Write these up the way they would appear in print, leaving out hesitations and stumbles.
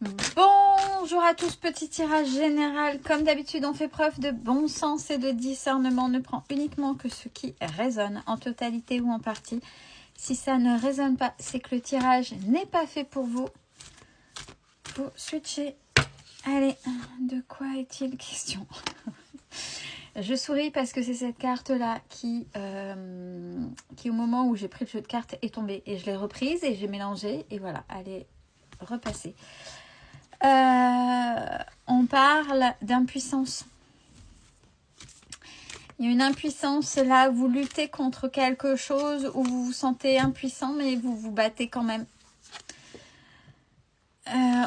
Bonjour à tous, petit tirage général. Comme d'habitude, on fait preuve de bon sens et de discernement. Ne prend uniquement que ce qui résonne, en totalité ou en partie. Si ça ne résonne pas, c'est que le tirage n'est pas fait pour vous. Vous switchez. Allez, de quoi est-il question? Je souris parce que c'est cette carte-là qui, au moment où j'ai pris le jeu de cartes, est tombée. Et je l'ai reprise et j'ai mélangé. Et voilà, elle est repassée. On parle d'impuissance. Il y a une impuissance là, vous luttez contre quelque chose où vous vous sentez impuissant, mais vous vous battez quand même.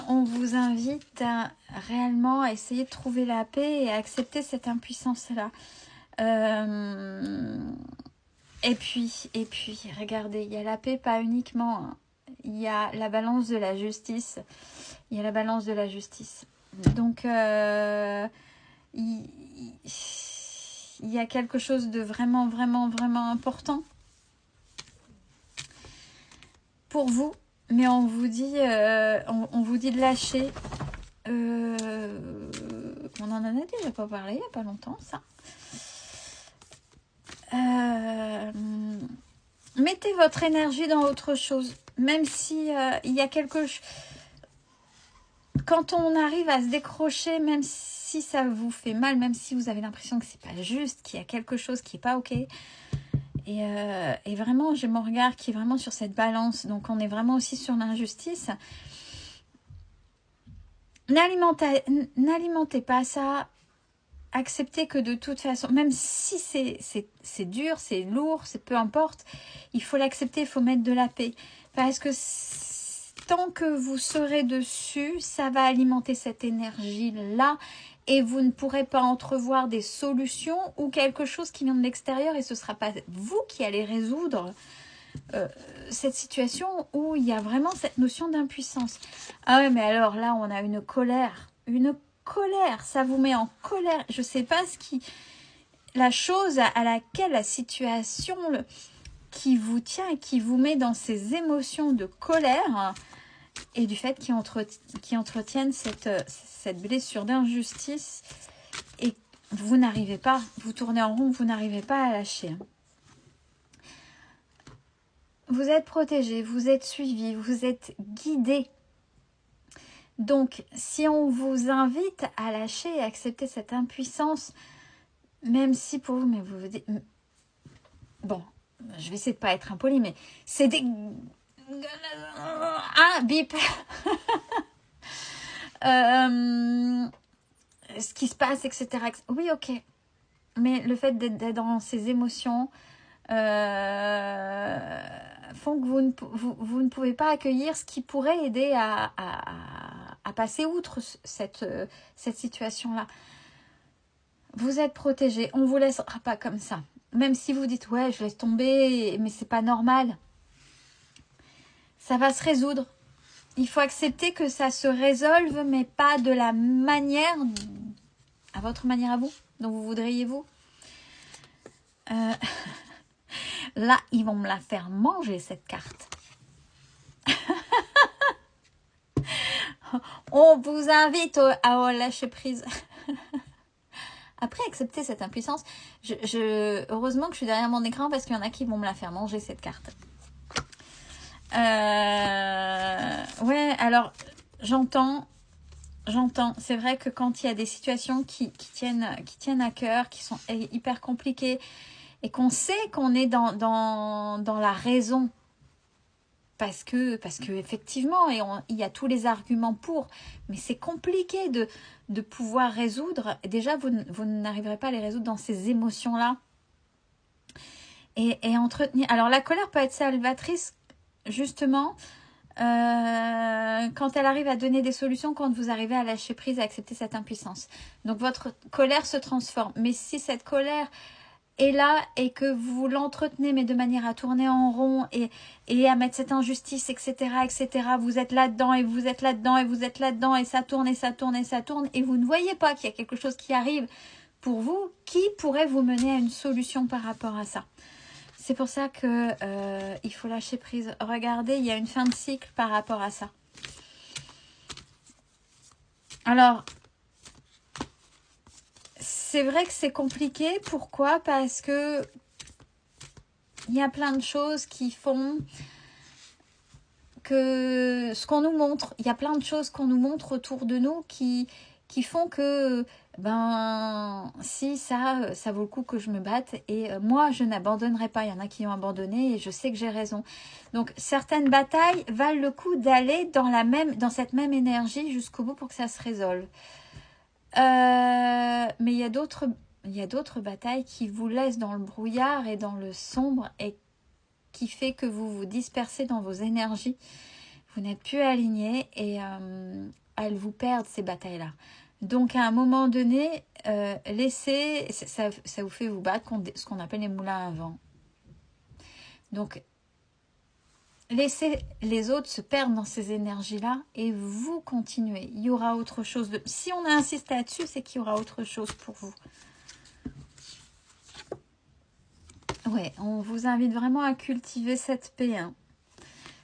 On vous invite à réellement essayer de trouver la paix et à accepter cette impuissance-là. Et puis, regardez, il y a la paix, pas uniquement. Hein. Il y a la balance de la justice. Il y a la balance de la justice. Donc, il y a quelque chose de vraiment, vraiment, vraiment important pour vous. Mais on vous dit, on vous dit de lâcher. On en a déjà pas parlé il n'y a pas longtemps, ça. Mettez votre énergie dans autre chose. Même si il y a quelque chose... Quand on arrive à se décrocher, même si ça vous fait mal, même si vous avez l'impression que c'est pas juste, qu'il y a quelque chose qui est pas ok. Et vraiment, j'ai mon regard qui est vraiment sur cette balance. Donc, on est vraiment aussi sur l'injustice. N'alimentez pas ça. Acceptez que de toute façon, même si c'est dur, c'est lourd, c'est peu importe, il faut l'accepter, il faut mettre de la paix. Parce que tant que vous serez dessus, ça va alimenter cette énergie-là et vous ne pourrez pas entrevoir des solutions ou quelque chose qui vient de l'extérieur et ce ne sera pas vous qui allez résoudre cette situation où il y a vraiment cette notion d'impuissance. Ah ouais, mais alors là, on a une colère, ça vous met en colère. Je sais pas ce qui... La chose à laquelle la situation qui vous tient et qui vous met dans ces émotions de colère et du fait qui entretiennent cette blessure d'injustice et vous n'arrivez pas, vous tournez en rond, vous n'arrivez pas à lâcher. Vous êtes protégé, vous êtes suivi, vous êtes guidé. Donc, si on vous invite à lâcher et accepter cette impuissance, même si pour vous, mais vous vous dites... Bon, je vais essayer de pas être impolie, mais c'est des... Ah, bip ce qui se passe, etc. Oui, ok. Mais le fait d'être dans ces émotions font que vous ne pouvez pas accueillir ce qui pourrait aider à passer outre cette situation-là. Vous êtes protégé. On ne vous laissera pas comme ça. Même si vous dites, ouais, je laisse tomber, mais c'est pas normal. Ça va se résoudre. Il faut accepter que ça se résolve, mais pas de la manière, à votre manière à vous, dont vous voudriez vous. Là, ils vont me la faire manger, cette carte. On vous invite à lâcher prise. Après, accepter cette impuissance. Heureusement que je suis derrière mon écran parce qu'il y en a qui vont me la faire manger, cette carte. Ouais, alors, j'entends. C'est vrai que quand il y a des situations qui tiennent à cœur, qui sont hyper compliquées, et qu'on sait qu'on est dans la raison, parce que effectivement, il y a tous les arguments pour, mais c'est compliqué de pouvoir résoudre. Déjà, vous n'arriverez pas à les résoudre dans ces émotions-là. Et entretenir... Alors, la colère peut être salvatrice, justement, quand elle arrive à donner des solutions, quand vous arrivez à lâcher prise, à accepter cette impuissance. Donc, votre colère se transforme. Mais si cette colère est là et que vous l'entretenez, mais de manière à tourner en rond et à mettre cette injustice, etc., vous êtes là-dedans et vous êtes là-dedans et vous êtes là-dedans et ça tourne et ça tourne et ça tourne et vous ne voyez pas qu'il y a quelque chose qui arrive pour vous qui pourrait vous mener à une solution par rapport à ça. C'est pour ça que il faut lâcher prise. Regardez, il y a une fin de cycle par rapport à ça. Alors, c'est vrai que c'est compliqué. Pourquoi? Parce que il y a plein de choses qui font que ce qu'on nous montre, il y a plein de choses qu'on nous montre autour de nous qui font que, ben, si ça vaut le coup que je me batte. Et moi, je n'abandonnerai pas. Il y en a qui ont abandonné et je sais que j'ai raison. Donc, certaines batailles valent le coup d'aller dans cette même énergie jusqu'au bout pour que ça se résolve. Mais il y a d'autres batailles qui vous laissent dans le brouillard et dans le sombre et qui fait que vous vous dispersez dans vos énergies. Vous n'êtes plus alignés et elles vous perdent ces batailles-là. Donc à un moment donné, laissez, ça vous fait vous battre contre ce qu'on appelle les moulins à vent. Donc laissez les autres se perdre dans ces énergies-là et vous continuez. Il y aura autre chose. Si on insiste là-dessus, c'est qu'il y aura autre chose pour vous. Ouais, on vous invite vraiment à cultiver cette paix. Hein.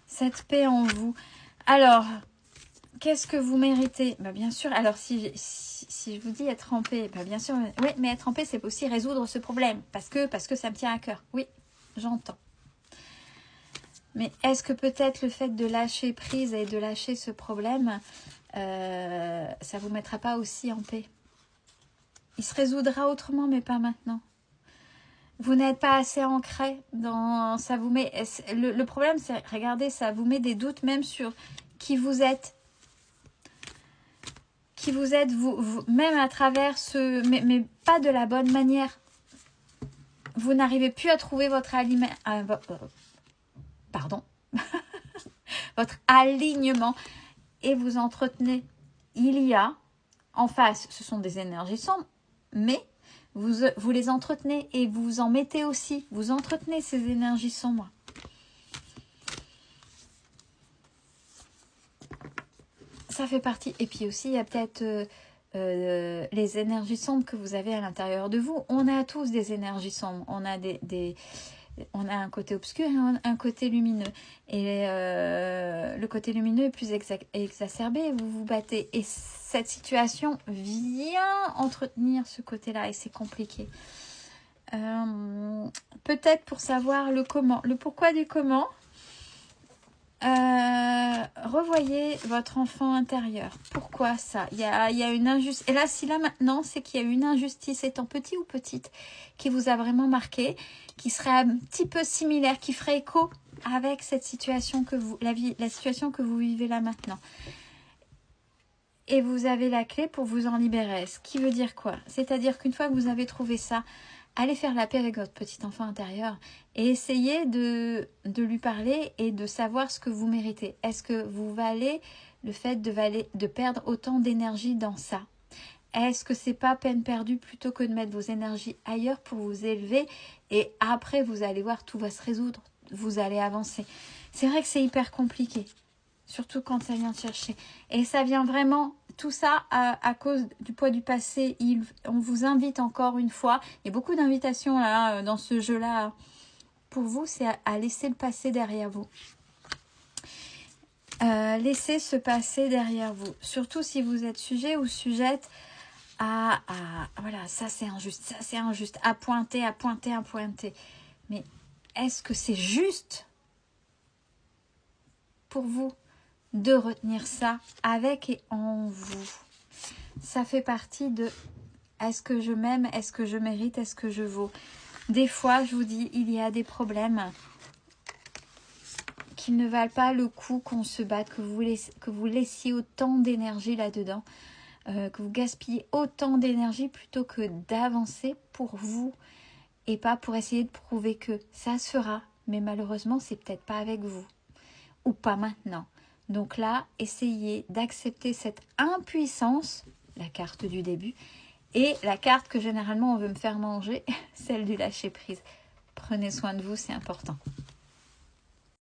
Cette paix en vous. Alors, qu'est-ce que vous méritez? Bah, bien sûr, alors si je vous dis être en paix, bah, bien sûr, oui, mais être en paix, c'est aussi résoudre ce problème. Parce que ça me tient à cœur. Oui, j'entends. Mais est-ce que peut-être le fait de lâcher prise et de lâcher ce problème, ça ne vous mettra pas aussi en paix? Il se résoudra autrement, mais pas maintenant. Vous n'êtes pas assez ancré dans... Ça vous met... Le problème, c'est, regardez, ça vous met des doutes même sur qui vous êtes. Qui vous êtes, vous même à travers ce... Mais pas de la bonne manière. Vous n'arrivez plus à trouver votre aliment... pardon. votre alignement. Et vous entretenez. Il y a, en face, ce sont des énergies sombres, mais... Vous les entretenez et vous en mettez aussi. Vous entretenez ces énergies sombres. Ça fait partie. Et puis aussi, il y a peut-être les énergies sombres que vous avez à l'intérieur de vous. On a tous des énergies sombres. On a on a un côté obscur et un côté lumineux. Et le côté lumineux est plus exacerbé. Vous vous battez. Et cette situation vient entretenir ce côté-là. Et c'est compliqué. Peut-être pour savoir le comment, le pourquoi du comment, revoyez votre enfant intérieur. Pourquoi ça? Il y a une injustice. Et là, si là maintenant, c'est qu'il y a une injustice étant petit ou petite qui vous a vraiment marqué, qui serait un petit peu similaire, qui ferait écho avec cette situation que la situation que vous vivez là maintenant. Et vous avez la clé pour vous en libérer. Ce qui veut dire quoi? C'est-à-dire qu'une fois que vous avez trouvé ça, allez faire la paix avec votre petit enfant intérieur et essayez de lui parler et de savoir ce que vous méritez. Est-ce que vous valez le fait de perdre autant d'énergie dans ça? Est-ce que c'est pas peine perdue plutôt que de mettre vos énergies ailleurs pour vous élever et après vous allez voir, tout va se résoudre, vous allez avancer. C'est vrai que c'est hyper compliqué. Surtout quand ça vient de chercher. Et ça vient vraiment, tout ça à cause du poids du passé. On vous invite encore une fois. Il y a beaucoup d'invitations là dans ce jeu-là. Pour vous, c'est à laisser le passé derrière vous. Laissez ce passé derrière vous. Surtout si vous êtes sujet ou sujette voilà, ça c'est injuste, à pointer. Mais est-ce que c'est juste pour vous de retenir ça avec et en vous? Ça fait partie de est-ce que je m'aime, est-ce que je mérite, est-ce que je vaux? Des fois, je vous dis, il y a des problèmes qui ne valent pas le coup qu'on se batte, que vous laissiez autant d'énergie là-dedans, que vous gaspillez autant d'énergie plutôt que d'avancer pour vous et pas pour essayer de prouver que ça se fera, mais malheureusement, c'est peut-être pas avec vous ou pas maintenant. Donc là, essayez d'accepter cette impuissance, la carte du début, et la carte que généralement on veut me faire manger, celle du lâcher prise. Prenez soin de vous, c'est important.